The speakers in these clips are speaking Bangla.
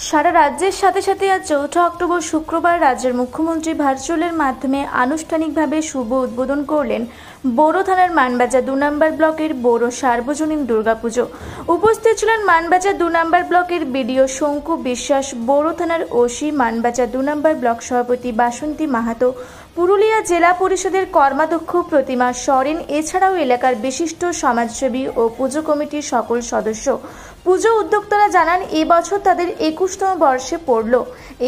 সারা রাজ্যের সাথে সাথে আজ ৪ঠা অক্টোবর শুক্রবার রাজ্যের মুখ্যমন্ত্রী ভার্চুয়ালের মাধ্যমে আনুষ্ঠানিকভাবে শুভ উদ্বোধন করলেন বোরো থানার মানবাজার ২ নম্বর ব্লকের বোরো সার্বজনীন দুর্গাপুজো। উপস্থিত ছিলেন মানবাজার ২ নম্বর ব্লকের বিডিও শঙ্কু বিশ্বাস, বোরো থানার ওসি, মানবাজার ২ নম্বর ব্লক সভাপতি বাসন্তী মাহাতো, পুরুলিয়া জেলা পরিষদের কর্মাধ্যক্ষ প্রতিমা সরেন, এছাড়াও এলাকার বিশিষ্ট সমাজসেবী ও পুজো কমিটির সকল সদস্য। পুজো উদ্যোক্তারা জানান এই বছর তাদের ২১তম বর্ষে পড়ল।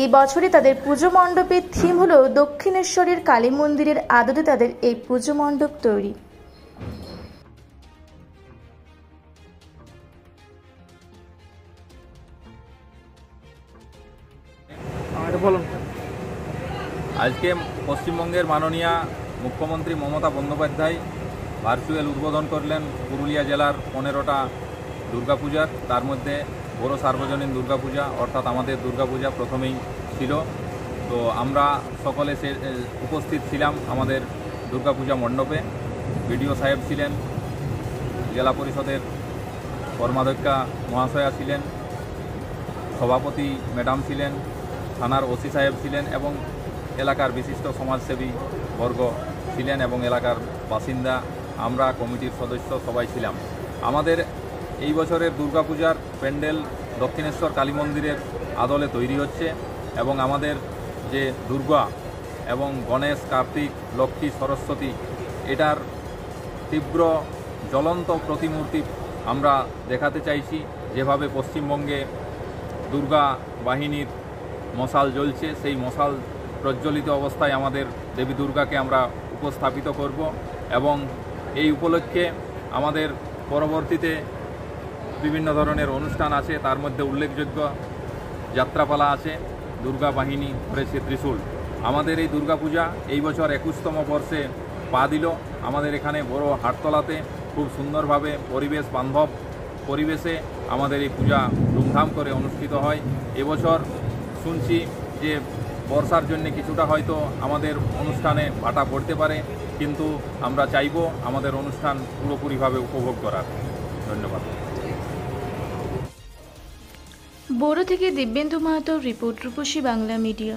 এই বছরে তাদের পুজো মণ্ডপের থিম হলো দক্ষিণেশ্বরের কালী মন্দিরের আদলে তাদের এই পুজো মণ্ডপ তৈরি। আজকে পশ্চিমবঙ্গের মাননীয় মুখ্যমন্ত্রী মমতা বন্দ্যোপাধ্যায় ভার্চুয়াল উদ্বোধন করলেন পুরুলিয়া জেলার 15টা দুর্গাপূজার। তার মধ্যে বড় সার্বজনীন দুর্গাপূজা অর্থাৎ আমাদের দুর্গাপূজা প্রথমেই ছিল। তো আমরা সকলে উপস্থিত ছিলাম আমাদের দুর্গাপূজা মণ্ডপে। বিডিও সাহেব ছিলেন, জেলা পরিষদের কর্মাধ্যক্ষা মহাশয়া ছিলেন, সভাপতি ম্যাডাম ছিলেন, থানার ওসি সাহেব ছিলেন এবং এলাকার বিশিষ্ট সমাজসেবী বর্গ ছিলেন এবং এলাকার বাসিন্দা, আমরা কমিটির সদস্য সবাই ছিলাম। আমাদের এই বছরের দুর্গাপূজার প্যান্ডেল দক্ষিণেশ্বর কালী মন্দিরের আদলে তৈরি হচ্ছে এবং আমাদের যে দুর্গা এবং গণেশ, কার্তিক, লক্ষ্মী, সরস্বতী, এটার তীব্র জ্বলন্ত প্রতিমূর্তি আমরা দেখাতে চাইছি। যেভাবে পশ্চিমবঙ্গে দুর্গা বাহিনীর মশাল জ্বলছে, সেই মশাল প্রজ্বলিত অবস্থায় আমাদের দেবী দুর্গাকে আমরা উপস্থাপিত করব এবং এই উপলক্ষে আমাদের পরবর্তীতে বিভিন্ন ধরনের অনুষ্ঠান আছে। তার মধ্যে উল্লেখযোগ্য যাত্রাপালা আছে, দুর্গা বাহিনী ধরেছে ত্রিশূল। আমাদের এই দুর্গাপূজা এই বছর ২১তম বর্ষে পা দিল। আমাদের এখানে বড় হাটতলাতে খুব সুন্দরভাবে পরিবেশ বান্ধব পরিবেশে আমাদের এই পূজা ধুমধাম করে অনুষ্ঠিত হয়। এবছর শুনছি যে বর্ষার জন্য কিছুটা হয়তো আমাদের অনুষ্ঠানে ভাটা পড়তে পারে, কিন্তু আমরা চাইব আমাদের অনুষ্ঠান পুরোপুরিভাবে উপভোগ করার। ধন্যবাদ। বোরো থেকে দিব্যেন্দু মাহাতো রিপোর্ট, রূপসী বাংলা মিডিয়া।